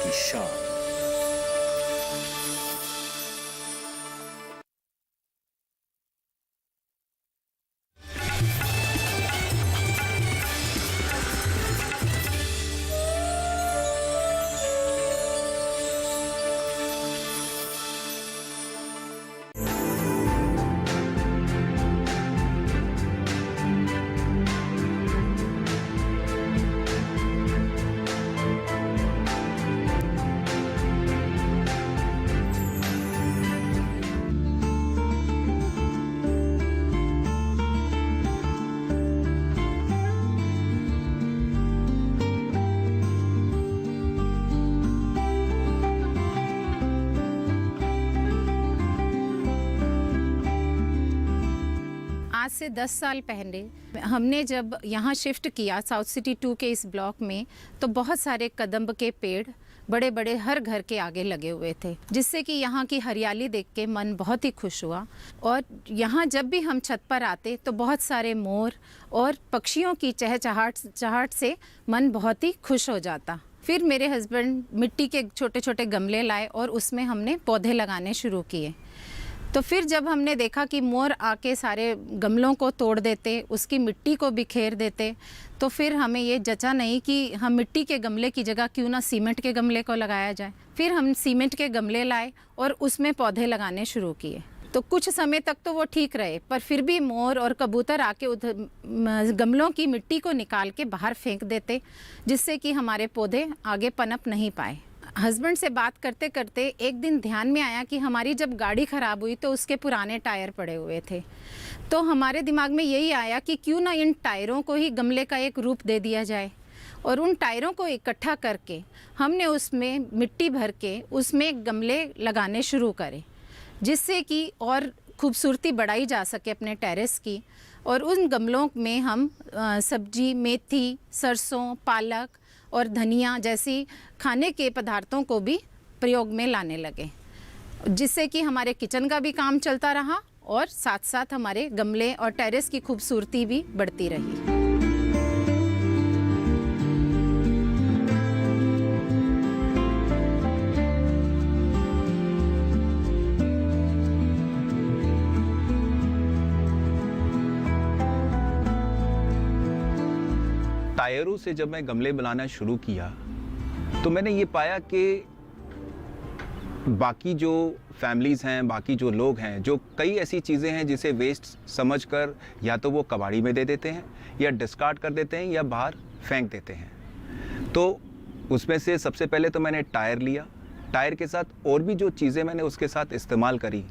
की शान। आज से 10 साल पहले हमने जब यहाँ शिफ्ट किया साउथ सिटी 2 के इस ब्लॉक में, तो बहुत सारे कदम्ब के पेड़ बड़े बड़े हर घर के आगे लगे हुए थे, जिससे कि यहाँ की हरियाली देख के मन बहुत ही खुश हुआ। और यहाँ जब भी हम छत पर आते तो बहुत सारे मोर और पक्षियों की चहचहाट से मन बहुत ही खुश हो जाता। फिर मेरे हस्बैंड मिट्टी के छोटे छोटे गमले लाए और उसमें हमने पौधे लगाने शुरू किए। तो फिर जब हमने देखा कि मोर आके सारे गमलों को तोड़ देते, उसकी मिट्टी को बिखेर देते, तो फिर हमें ये जचा नहीं कि हम मिट्टी के गमले की जगह क्यों ना सीमेंट के गमले को लगाया जाए। फिर हम सीमेंट के गमले लाए और उसमें पौधे लगाने शुरू किए। तो कुछ समय तक तो वो ठीक रहे, पर फिर भी मोर और कबूतर आके उधर गमलों की मिट्टी को निकाल के बाहर फेंक देते, जिससे कि हमारे पौधे आगे पनप नहीं पाए। हस्बैंड से बात करते करते एक दिन ध्यान में आया कि हमारी जब गाड़ी ख़राब हुई तो उसके पुराने टायर पड़े हुए थे। तो हमारे दिमाग में यही आया कि क्यों ना इन टायरों को ही गमले का एक रूप दे दिया जाए। और उन टायरों को इकट्ठा करके हमने उसमें मिट्टी भर के उसमें गमले लगाने शुरू करे, जिससे कि और खूबसूरती बढ़ाई जा सके अपने टेरेस की। और उन गमलों में हम सब्जी, मेथी, सरसों, पालक और धनिया जैसी खाने के पदार्थों को भी प्रयोग में लाने लगे, जिससे कि हमारे किचन का भी काम चलता रहा और साथ साथ हमारे गमले और टेरेस की खूबसूरती भी बढ़ती रही। टायरों से जब मैं गमले बनाना शुरू किया तो मैंने ये पाया कि बाकी जो फैमिलीज़ हैं, बाकी जो लोग हैं, जो कई ऐसी चीज़ें हैं जिसे वेस्ट समझकर या तो वो कबाड़ी में दे देते हैं या डिस्कार्ड कर देते हैं या बाहर फेंक देते हैं। तो उसमें से सबसे पहले तो मैंने टायर लिया। टायर के साथ और भी जो चीज़ें मैंने उसके साथ इस्तेमाल करी,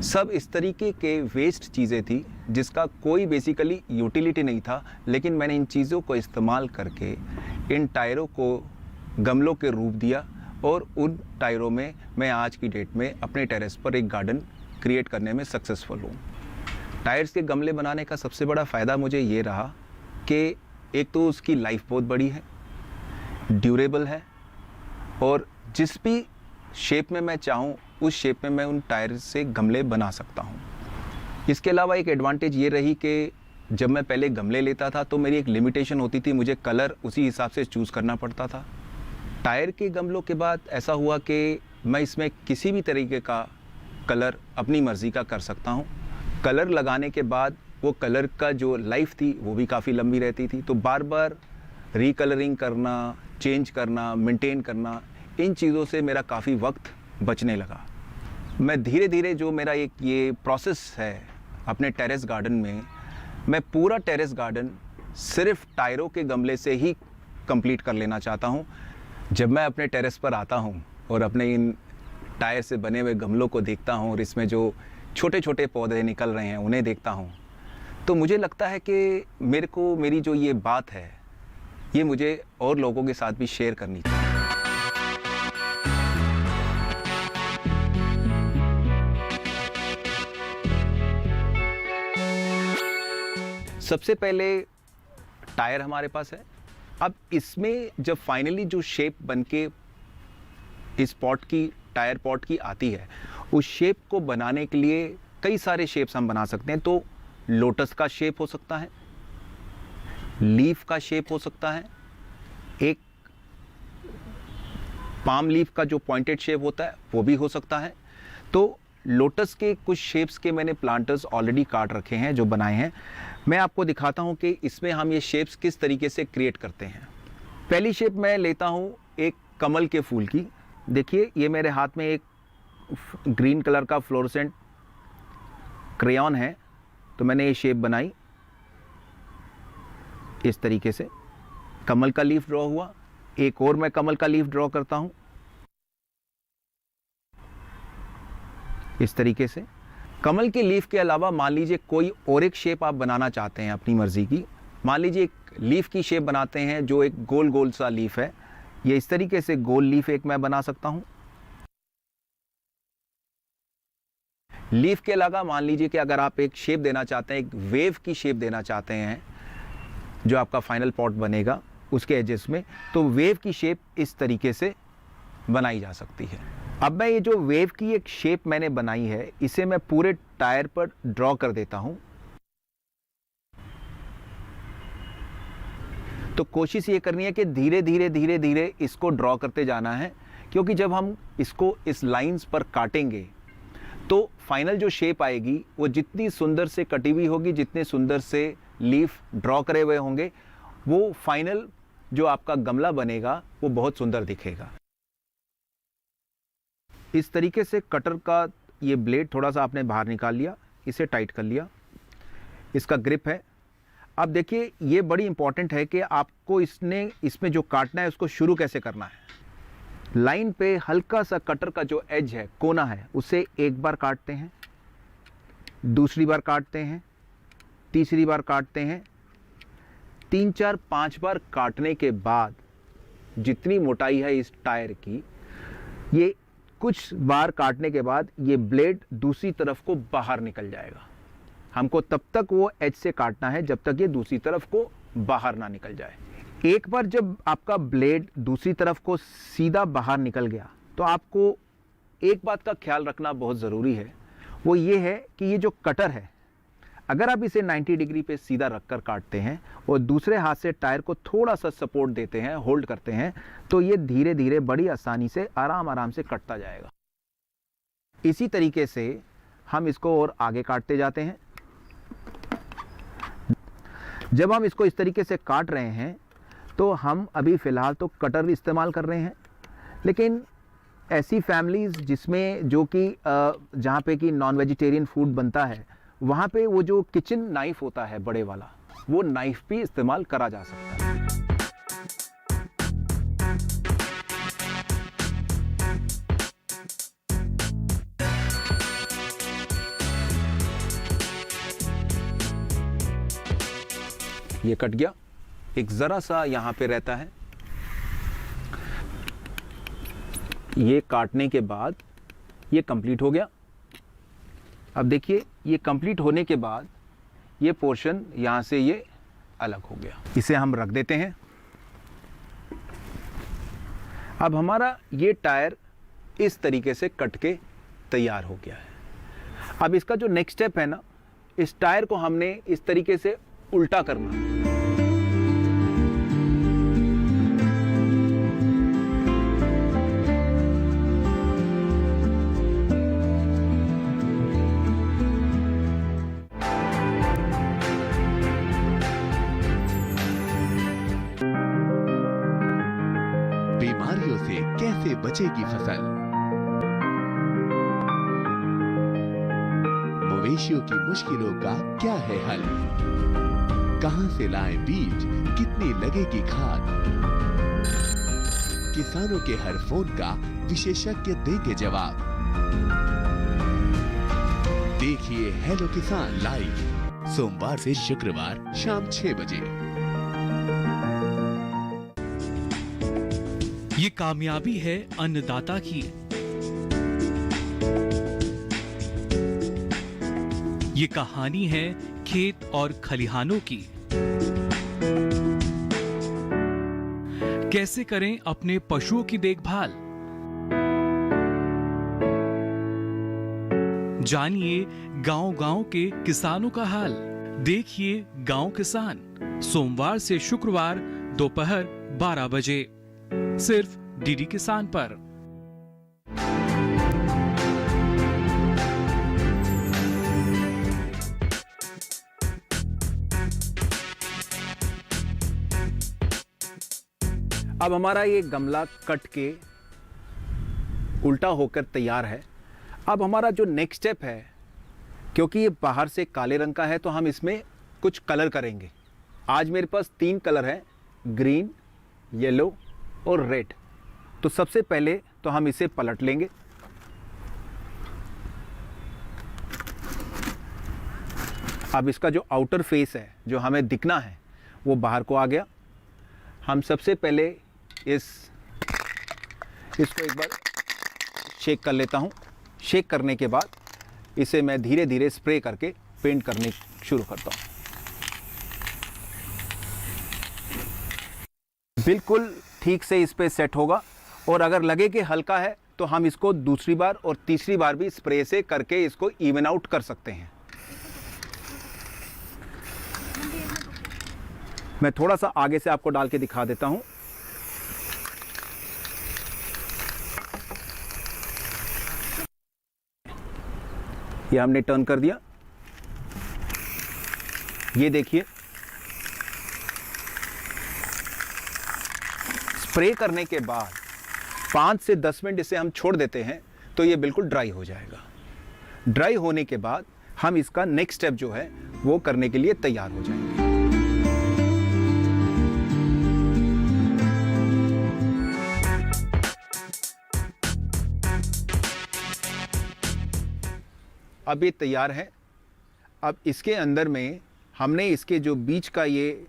सब इस तरीके के वेस्ट चीज़ें थी जिसका कोई बेसिकली यूटिलिटी नहीं था, लेकिन मैंने इन चीज़ों को इस्तेमाल करके इन टायरों को गमलों के रूप दिया और उन टायरों में मैं आज की डेट में अपने टेरेस पर एक गार्डन क्रिएट करने में सक्सेसफुल हूँ। टायर्स के गमले बनाने का सबसे बड़ा फ़ायदा मुझे ये रहा कि एक तो उसकी लाइफ बहुत बड़ी है, ड्यूरेबल है और जिस भी शेप में मैं चाहूँ उस शेप में मैं उन टायर से गमले बना सकता हूँ। इसके अलावा एक एडवांटेज ये रही कि जब मैं पहले गमले लेता था तो मेरी एक लिमिटेशन होती थी, मुझे कलर उसी हिसाब से चूज़ करना पड़ता था। टायर के गमलों के बाद ऐसा हुआ कि मैं इसमें किसी भी तरीके का कलर अपनी मर्ज़ी का कर सकता हूँ। कलर लगाने के बाद वो कलर का जो लाइफ थी वो भी काफ़ी लंबी रहती थी, तो बार बार रीकलरिंग करना, चेंज करना, मेंटेन करना, इन चीज़ों से मेरा काफ़ी वक्त बचने लगा। मैं धीरे धीरे जो मेरा एक ये प्रोसेस है अपने टेरेस गार्डन में, मैं पूरा टेरेस गार्डन सिर्फ टायरों के गमले से ही कंप्लीट कर लेना चाहता हूँ। जब मैं अपने टेरेस पर आता हूँ और अपने इन टायर से बने हुए गमलों को देखता हूँ और इसमें जो छोटे छोटे पौधे निकल रहे हैं उन्हें देखता हूँ, तो मुझे लगता है कि मेरे को मेरी जो ये बात है ये मुझे और लोगों के साथ भी शेयर करनी चाहिए। सबसे पहले टायर हमारे पास है। अब इसमें जब फाइनली जो शेप बनके इस पॉट की, टायर पॉट की आती है, उस शेप को बनाने के लिए कई सारे शेप्स हम बना सकते हैं। तो लोटस का शेप हो सकता है, लीफ का शेप हो सकता है, एक पाम लीफ का जो पॉइंटेड शेप होता है वो भी हो सकता है। तो लोटस के कुछ शेप्स के मैंने प्लांटर्स ऑलरेडी काट रखे हैं जो बनाए हैं। मैं आपको दिखाता हूं कि इसमें हम ये शेप्स किस तरीके से क्रिएट करते हैं। पहली शेप मैं लेता हूं एक कमल के फूल की। देखिए ये मेरे हाथ में एक ग्रीन कलर का फ्लोरोसेंट क्रेयॉन है, तो मैंने ये शेप बनाई इस तरीके से। कमल का लीफ ड्रॉ हुआ। एक और मैं कमल का लीफ ड्रॉ करता हूं इस तरीके से। कमल के लीफ के अलावा मान लीजिए कोई और एक शेप आप बनाना चाहते हैं अपनी मर्जी की। मान लीजिए एक लीफ की शेप बनाते हैं जो एक गोल गोल सा लीफ है। ये इस तरीके से गोल लीफ एक मैं बना सकता हूं। लीफ के अलावा मान लीजिए कि अगर आप एक शेप देना चाहते हैं, एक वेव की शेप देना चाहते हैं जो आपका फाइनल पॉट बनेगा उसके एजेस में, तो वेव की शेप इस तरीके से बनाई जा सकती है। अब मैं ये जो वेव की एक शेप मैंने बनाई है इसे मैं पूरे टायर पर ड्रॉ कर देता हूं। तो कोशिश ये करनी है कि धीरे धीरे धीरे धीरे इसको ड्रॉ करते जाना है, क्योंकि जब हम इसको इस लाइंस पर काटेंगे तो फाइनल जो शेप आएगी वो जितनी सुंदर से कटी हुई होगी, जितने सुंदर से लीफ ड्रॉ करे हुए होंगे, वो फाइनल जो आपका गमला बनेगा वो बहुत सुंदर दिखेगा। इस तरीके से कटर का ये ब्लेड थोड़ा सा आपने बाहर निकाल लिया, इसे टाइट कर लिया, इसका ग्रिप है। अब देखिए ये बड़ी इंपॉर्टेंट है कि आपको इसमें जो काटना है उसको शुरू कैसे करना है। लाइन पे हल्का सा कटर का जो एज है, कोना है, उसे एक बार काटते हैं, दूसरी बार काटते हैं, तीसरी बार काटते हैं। 3 4 5 बार काटने के बाद जितनी मोटाई है इस टायर की, ये कुछ बार काटने के बाद ये ब्लेड दूसरी तरफ को बाहर निकल जाएगा। हमको तब तक वो एज से काटना है जब तक ये दूसरी तरफ को बाहर ना निकल जाए। एक बार जब आपका ब्लेड दूसरी तरफ को सीधा बाहर निकल गया तो आपको एक बात का ख्याल रखना बहुत ज़रूरी है, वो ये है कि ये जो कटर है, अगर आप इसे 90 डिग्री पे सीधा रखकर काटते हैं और दूसरे हाथ से टायर को थोड़ा सा सपोर्ट देते हैं, होल्ड करते हैं, तो ये धीरे धीरे बड़ी आसानी से आराम आराम से कटता जाएगा। इसी तरीके से हम इसको और आगे काटते जाते हैं। जब हम इसको इस तरीके से काट रहे हैं तो हम अभी फ़िलहाल तो कटर इस्तेमाल कर रहे हैं, लेकिन ऐसी फैमिलीज़ जिसमें जो कि जहाँ पे कि नॉन वेजिटेरियन फूड बनता है, वहाँ पे वो जो किचन नाइफ़ होता है बड़े वाला, वो नाइफ़ भी इस्तेमाल करा जा सकता है। ये कट गया, एक ज़रा सा यहाँ पे रहता है। ये काटने के बाद ये कंप्लीट हो गया। अब देखिए ये कंप्लीट होने के बाद ये पोर्शन यहाँ से ये अलग हो गया। इसे हम रख देते हैं। अब हमारा ये टायर इस तरीके से कट के तैयार हो गया है। अब इसका जो नेक्स्ट स्टेप है ना, इस टायर को हमने इस तरीके से उल्टा करना है। बीमारियों से कैसे बचेगी फसल? मवेशियों की मुश्किलों का क्या है हल? कहां से लाएं बीज, कितनी लगेगी खाद? किसानों के हर फोन का विशेषज्ञ देंगे जवाब। देखिए हेलो किसान लाइव सोमवार से शुक्रवार शाम 6 बजे। ये कामयाबी है अन्नदाता की। ये कहानी है खेत और खलिहानों की। कैसे करें अपने पशुओं की देखभाल, जानिए गांव-गांव के किसानों का हाल। देखिए गांव किसान सोमवार से शुक्रवार दोपहर 12 बजे सिर्फ डीडी किसान पर। अब हमारा ये गमला कट के उल्टा होकर तैयार है। अब हमारा जो नेक्स्ट स्टेप है, क्योंकि ये बाहर से काले रंग का है तो हम इसमें कुछ कलर करेंगे। आज मेरे पास 3 कलर हैं, ग्रीन, येलो और रेड। तो सबसे पहले तो हम इसे पलट लेंगे। अब इसका जो आउटर फेस है, जो हमें दिखना है, वो बाहर को आ गया। हम सबसे पहले इसको एक बार शेक कर लेता हूँ। शेक करने के बाद इसे मैं धीरे धीरे स्प्रे करके पेंट करने शुरू करता हूँ। बिल्कुल ठीक से इस पे सेट होगा, और अगर लगे कि हल्का है तो हम इसको दूसरी बार और तीसरी बार भी स्प्रे से करके इसको इवन आउट कर सकते हैं। मैं थोड़ा सा आगे से आपको डाल के दिखा देता हूं। ये हमने टर्न कर दिया। ये देखिए, स्प्रे करने के बाद 5 से 10 मिनट इसे हम छोड़ देते हैं तो ये बिल्कुल ड्राई हो जाएगा। ड्राई होने के बाद हम इसका नेक्स्ट स्टेप जो है वो करने के लिए तैयार हो जाएंगे। अब ये तैयार है। अब इसके अंदर में हमने इसके जो बीच का ये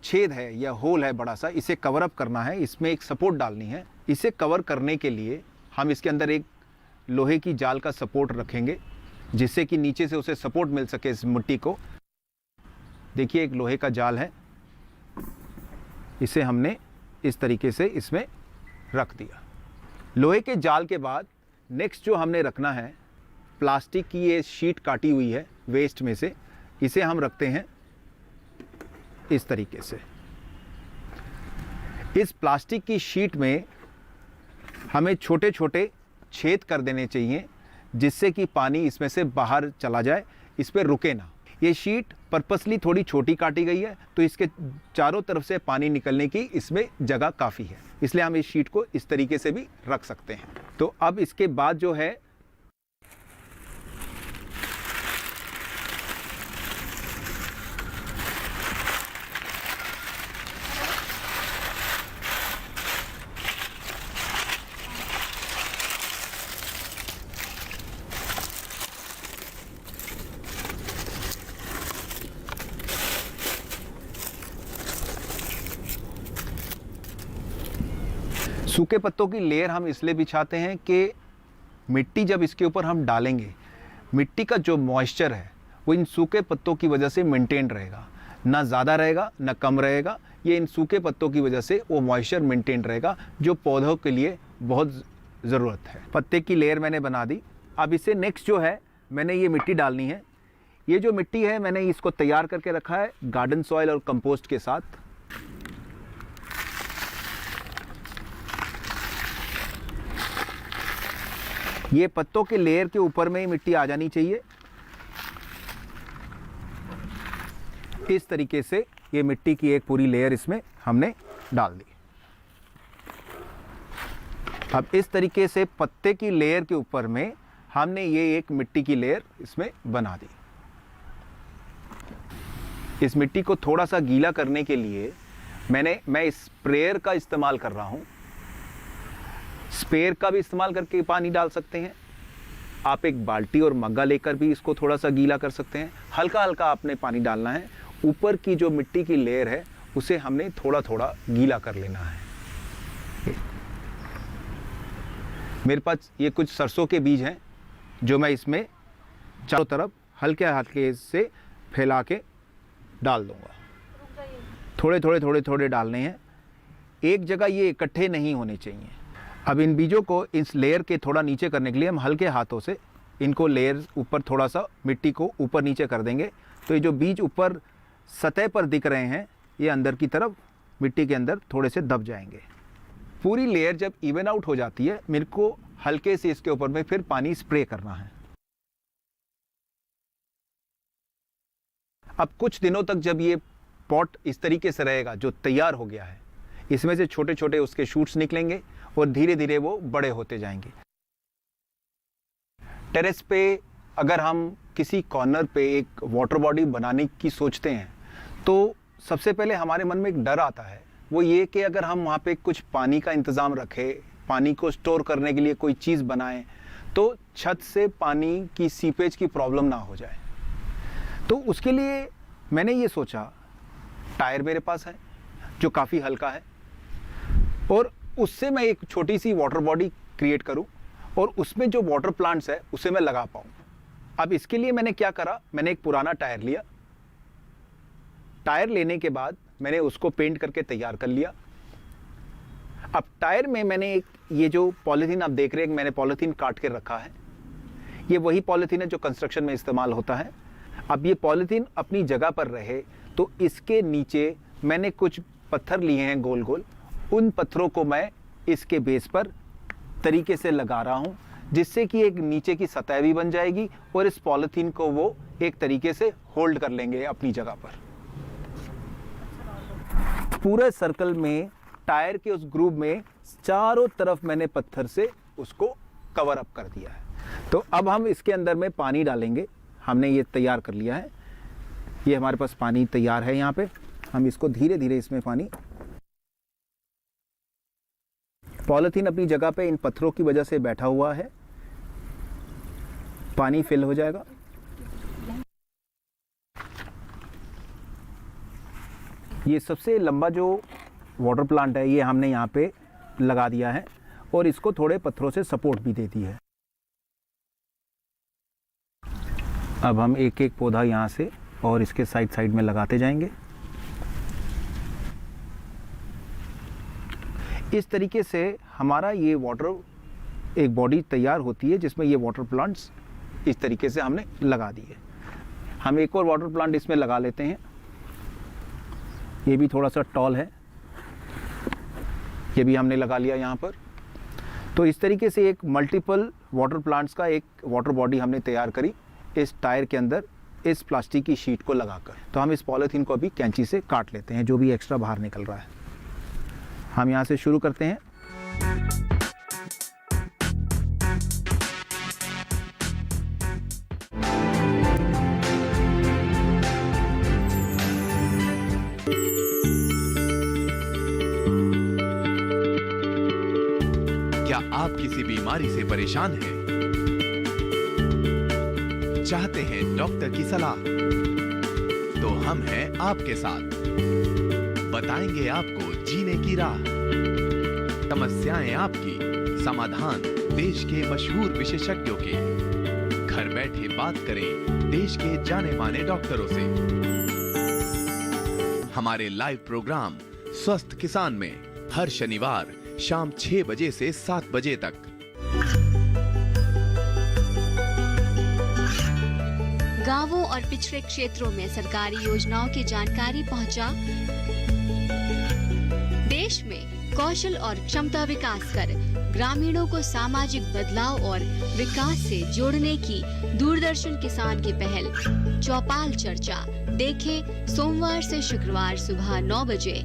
छेद है या होल है बड़ा सा, इसे कवर अप करना है। इसमें एक सपोर्ट डालनी है। इसे कवर करने के लिए हम इसके अंदर एक लोहे की जाल का सपोर्ट रखेंगे, जिससे कि नीचे से उसे सपोर्ट मिल सके इस मिट्टी को। देखिए, एक लोहे का जाल है, इसे हमने इस तरीके से इसमें रख दिया। लोहे के जाल के बाद नेक्स्ट जो हमने रखना है, प्लास्टिक की ये शीट काटी हुई है वेस्ट में से, इसे हम रखते हैं इस तरीके से। इस प्लास्टिक की शीट में हमें छोटे छोटे छेद कर देने चाहिए, जिससे कि पानी इसमें से बाहर चला जाए, इस पर रुके ना। ये शीट पर्पसली थोड़ी छोटी काटी गई है, तो इसके चारों तरफ से पानी निकलने की इसमें जगह काफ़ी है, इसलिए हम इस शीट को इस तरीके से भी रख सकते हैं। तो अब इसके बाद जो है, सूखे पत्तों की लेयर हम इसलिए बिछाते हैं कि मिट्टी जब इसके ऊपर हम डालेंगे, मिट्टी का जो मॉइस्चर है वो इन सूखे पत्तों की वजह से मेंटेन रहेगा। ना ज़्यादा रहेगा ना कम रहेगा, ये इन सूखे पत्तों की वजह से वो मॉइस्चर मेंटेन रहेगा, जो पौधों के लिए बहुत ज़रूरत है। पत्ते की लेयर मैंने बना दी। अब इसे नेक्स्ट जो है, मैंने ये मिट्टी डालनी है। ये जो मिट्टी है, मैंने इसको तैयार करके रखा है गार्डन सॉइल और कंपोस्ट के साथ। ये पत्तों के लेयर के ऊपर में ही मिट्टी आ जानी चाहिए। इस तरीके से ये मिट्टी की एक पूरी लेयर इसमें हमने डाल दी। अब इस तरीके से पत्ते की लेयर के ऊपर में हमने ये एक मिट्टी की लेयर इसमें बना दी। इस मिट्टी को थोड़ा सा गीला करने के लिए मैं स्प्रेयर का इस्तेमाल कर रहा हूँ। स्प्रेयर का भी इस्तेमाल करके पानी डाल सकते हैं। आप एक बाल्टी और मग्गा लेकर भी इसको थोड़ा सा गीला कर सकते हैं। हल्का हल्का आपने पानी डालना है। ऊपर की जो मिट्टी की लेयर है उसे हमने थोड़ा थोड़ा गीला कर लेना है। मेरे पास ये कुछ सरसों के बीज हैं, जो मैं इसमें चारों तरफ हल्के हल्के से फैला के डाल दूंगा। थोड़े थोड़े थोड़े थोड़े डालने हैं, एक जगह ये इकट्ठे नहीं होने चाहिए। अब इन बीजों को इस लेयर के थोड़ा नीचे करने के लिए हम हल्के हाथों से इनको लेयर ऊपर थोड़ा सा मिट्टी को ऊपर नीचे कर देंगे। तो ये जो बीज ऊपर सतह पर दिख रहे हैं, ये अंदर की तरफ मिट्टी के अंदर थोड़े से दब जाएंगे। पूरी लेयर जब इवन आउट हो जाती है, मेरे को हल्के से इसके ऊपर में फिर पानी स्प्रे करना है। अब कुछ दिनों तक जब ये पॉट इस तरीके से रहेगा, जो तैयार हो गया है, इसमें से छोटे छोटे उसके शूट्स निकलेंगे और धीरे धीरे वो बड़े होते जाएंगे। टेरेस पे अगर हम किसी कॉर्नर पे एक वाटर बॉडी बनाने की सोचते हैं तो सबसे पहले हमारे मन में एक डर आता है, वो ये कि अगर हम वहाँ पे कुछ पानी का इंतज़ाम रखें, पानी को स्टोर करने के लिए कोई चीज़ बनाएं, तो छत से पानी की सीपेज की प्रॉब्लम ना हो जाए। तो उसके लिए मैंने ये सोचा, टायर मेरे पास है जो काफ़ी हल्का है, और उससे मैं एक छोटी सी वाटर बॉडी क्रिएट करूं और उसमें जो वाटर प्लांट्स है उसे मैं लगा पाऊं। अब इसके लिए मैंने क्या करा, मैंने एक पुराना टायर लिया। टायर लेने के बाद मैंने उसको पेंट करके तैयार कर लिया। अब टायर में मैंने एक ये जो पॉलीथीन आप देख रहे हैं, मैंने पॉलीथीन काट के रखा है। ये वही पॉलीथीन है जो कंस्ट्रक्शन में इस्तेमाल होता है। अब ये पॉलीथीन अपनी जगह पर रहे तो इसके नीचे मैंने कुछ पत्थर लिए हैं गोल गोल, उन पत्थरों को मैं इसके बेस पर तरीके से लगा रहा हूँ, जिससे कि एक नीचे की सतह भी बन जाएगी और इस पॉलीथीन को वो एक तरीके से होल्ड कर लेंगे अपनी जगह पर। पूरे सर्कल में टायर के उस ग्रूव में चारों तरफ मैंने पत्थर से उसको कवर अप कर दिया है। तो अब हम इसके अंदर में पानी डालेंगे। हमने ये तैयार कर लिया है, ये हमारे पास पानी तैयार है। यहाँ पे हम इसको धीरे धीरे इसमें पानी, पॉलीथीन अपनी जगह पे इन पत्थरों की वजह से बैठा हुआ है, पानी फिल हो जाएगा। ये सबसे लंबा जो वाटर प्लांट है ये हमने यहाँ पे लगा दिया है और इसको थोड़े पत्थरों से सपोर्ट भी दे दी है। अब हम एक एक पौधा यहाँ से और इसके साइड साइड में लगाते जाएंगे। इस तरीके से हमारा ये वाटर एक बॉडी तैयार होती है जिसमें ये वाटर प्लांट्स इस तरीके से हमने लगा दिए। हम एक और वाटर प्लांट इसमें लगा लेते हैं। ये भी थोड़ा सा टॉल है, ये भी हमने लगा लिया यहाँ पर। तो इस तरीके से एक मल्टीपल वाटर प्लांट्स का एक वाटर बॉडी हमने तैयार करी इस टायर के अंदर इस प्लास्टिक की शीट को लगाकर। तो हम इस पॉलीथीन को अभी कैंची से काट लेते हैं, जो भी एक्स्ट्रा बाहर निकल रहा है। हम यहाँ से शुरू करते हैं। क्या आप किसी बीमारी से परेशान हैं? चाहते हैं डॉक्टर की सलाह? तो हम हैं आपके साथ, बताएंगे आपको जीने की राह। समस्याएं आपकी, समाधान देश के मशहूर विशेषज्ञों के। घर बैठे बात करें देश के जाने माने डॉक्टरों से। हमारे लाइव प्रोग्राम स्वस्थ किसान में हर शनिवार शाम 6 बजे से 7 बजे तक। गांवों और पिछड़े क्षेत्रों में सरकारी योजनाओं की जानकारी पहुंचा। देश में कौशल और क्षमता विकास कर ग्रामीणों को सामाजिक बदलाव और विकास से जोड़ने की दूरदर्शन किसान की पहल चौपाल चर्चा देखें सोमवार से शुक्रवार सुबह 9 बजे।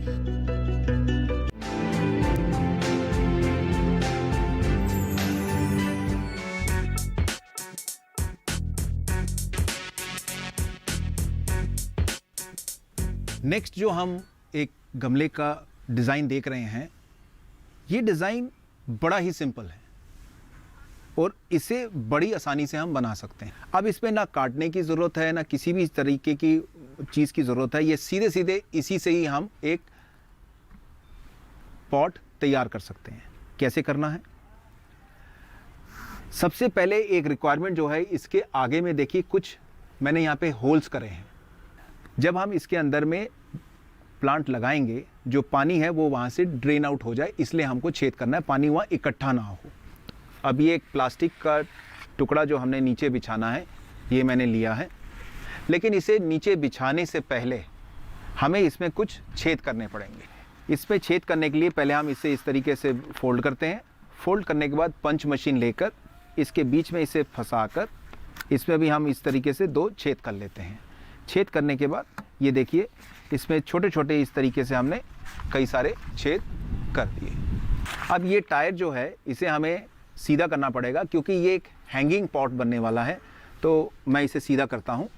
नेक्स्ट जो हम एक गमले का डिज़ाइन देख रहे हैं, ये डिज़ाइन बड़ा ही सिंपल है और इसे बड़ी आसानी से हम बना सकते हैं। अब इसमें ना काटने की ज़रूरत है, ना किसी भी तरीके की चीज़ की ज़रूरत है। ये सीधे सीधे इसी से ही हम एक पॉट तैयार कर सकते हैं। कैसे करना है? सबसे पहले एक रिक्वायरमेंट जो है, इसके आगे में देखिए कुछ मैंने यहाँ पे होल्स करे हैं। जब हम इसके अंदर में प्लांट लगाएंगे, जो पानी है वो वहाँ से ड्रेन आउट हो जाए, इसलिए हमको छेद करना है, पानी वहाँ इकट्ठा ना हो। अब ये एक प्लास्टिक का टुकड़ा जो हमने नीचे बिछाना है, ये मैंने लिया है, लेकिन इसे नीचे बिछाने से पहले हमें इसमें कुछ छेद करने पड़ेंगे। इस पे छेद करने के लिए पहले हम इसे इस तरीके से फोल्ड करते हैं। फोल्ड करने के बाद पंच मशीन लेकर इसके बीच में इसे फंसाकर इसमें भी हम इस तरीके से 2 छेद कर लेते हैं। छेद करने के बाद ये देखिए इसमें छोटे छोटे इस तरीके से हमने कई सारे छेद कर दिए। अब ये टायर जो है इसे हमें सीधा करना पड़ेगा क्योंकि ये एक हैंगिंग पॉट बनने वाला है, तो मैं इसे सीधा करता हूँ।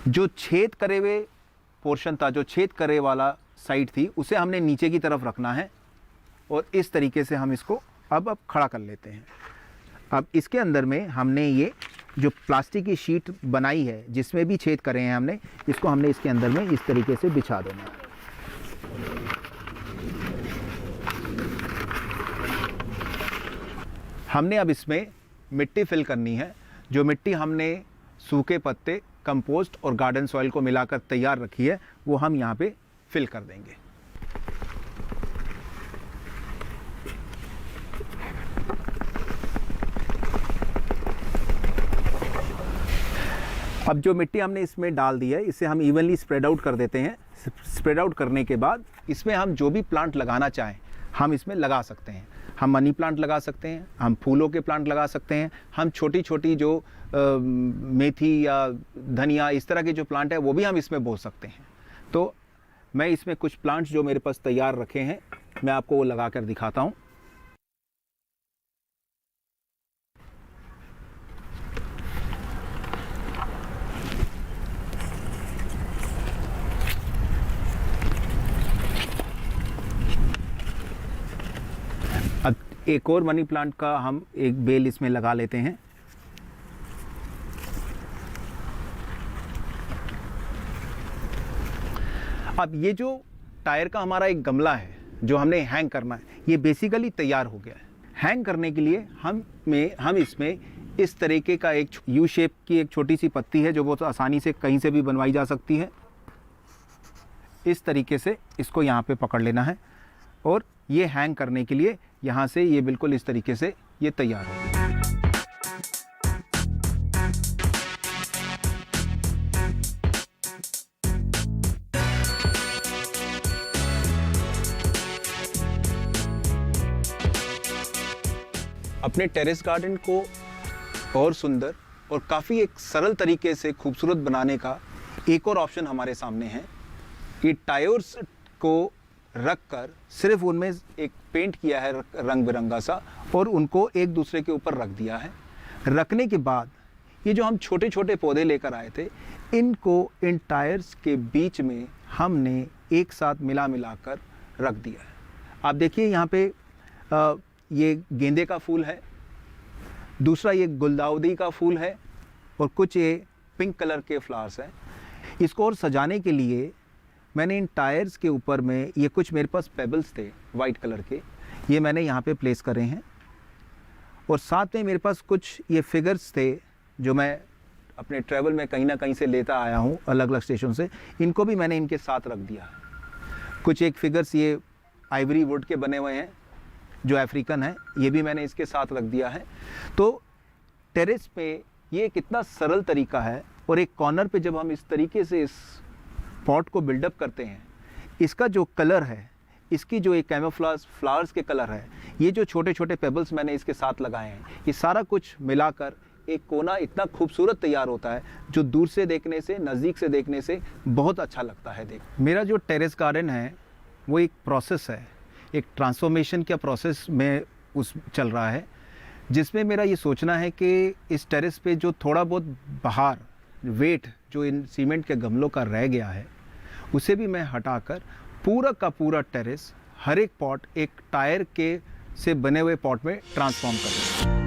जो छेद करे हुए पोर्शन था, जो छेद करे वाला साइड थी, उसे हमने नीचे की तरफ रखना है और इस तरीके से हम इसको अब खड़ा कर लेते हैं। अब इसके अंदर में हमने ये जो प्लास्टिक की शीट बनाई है जिसमें भी छेद करे हैं हमने, इसको हमने इसके अंदर में इस तरीके से बिछा देना है। हमने अब इसमें मिट्टी फिल करनी है। जो मिट्टी हमने सूखे पत्ते, कंपोस्ट और गार्डन सॉइल को मिलाकर तैयार रखी है वो हम यहाँ पे फिल कर देंगे। अब जो मिट्टी हमने इसमें डाल दी है इसे हम इवनली स्प्रेड आउट कर देते हैं। स्प्रेड आउट करने के बाद इसमें हम जो भी प्लांट लगाना चाहें हम इसमें लगा सकते हैं। हम मनी प्लांट लगा सकते हैं, हम फूलों के प्लांट लगा सकते हैं, हम छोटी छोटी जो मेथी या धनिया इस तरह के जो प्लांट है वो भी हम इसमें बो सकते हैं। तो मैं इसमें कुछ प्लांट्स जो मेरे पास तैयार रखे हैं मैं आपको वो लगा कर दिखाता हूँ। अब एक और मनी प्लांट का हम एक बेल इसमें लगा लेते हैं। अब ये जो टायर का हमारा एक गमला है जो हमने हैंग करना है, ये बेसिकली तैयार हो गया है। हैंग करने के लिए हम इसमें इस तरीके का एक यू शेप की एक छोटी सी पत्ती है जो बहुत आसानी से कहीं से भी बनवाई जा सकती है। इस तरीके से इसको यहाँ पे पकड़ लेना है और ये हैंग करने के लिए यहाँ से ये बिल्कुल इस तरीके से ये तैयार हो गया। अपने टेरेस गार्डन को और सुंदर और काफ़ी एक सरल तरीके से खूबसूरत बनाने का एक और ऑप्शन हमारे सामने है। ये टायर्स को रखकर सिर्फ उनमें एक पेंट किया है रंग बिरंगा सा और उनको एक दूसरे के ऊपर रख दिया है। रखने के बाद ये जो हम छोटे छोटे पौधे लेकर आए थे इनको इन टायर्स के बीच में हमने एक साथ मिलाकर रख दिया है। आप देखिए यहाँ पे ये गेंदे का फूल है, दूसरा ये गुलदाउदी का फूल है और कुछ ये पिंक कलर के फ्लावर्स हैं। इसको और सजाने के लिए मैंने इन टायर्स के ऊपर में ये कुछ मेरे पास पेबल्स थे वाइट कलर के, ये मैंने यहाँ पे प्लेस करे हैं और साथ में मेरे पास कुछ ये फिगर्स थे जो मैं अपने ट्रैवल में कहीं ना कहीं से लेता आया हूँ अलग अलग स्टेशन से, इनको भी मैंने इनके साथ रख दिया। कुछ एक फिगर्स ये आइवरी वुड के बने हुए हैं जो अफ्रीकन है, ये भी मैंने इसके साथ रख दिया है। तो टेरेस पे ये कितना सरल तरीका है और एक कॉर्नर पे जब हम इस तरीके से इस पॉट को बिल्डअप करते हैं, इसका जो कलर है, इसकी जो एक कैमोफ्लेज फ्लावर्स के कलर है, ये जो छोटे छोटे पेबल्स मैंने इसके साथ लगाए हैं, ये सारा कुछ मिलाकर एक कोना इतना खूबसूरत तैयार होता है जो दूर से देखने से नज़दीक से देखने से बहुत अच्छा लगता है। देख, मेरा जो टेरेस गार्डन है वो एक प्रोसेस है, एक ट्रांसफॉर्मेशन का प्रोसेस में चल रहा है, जिसमें मेरा ये सोचना है कि इस टेरेस पे जो थोड़ा बहुत बाहर वेट जो इन सीमेंट के गमलों का रह गया है उसे भी मैं हटाकर पूरा का पूरा टेरेस हर एक पॉट एक टायर के से बने हुए पॉट में ट्रांसफॉर्म कर दूँ।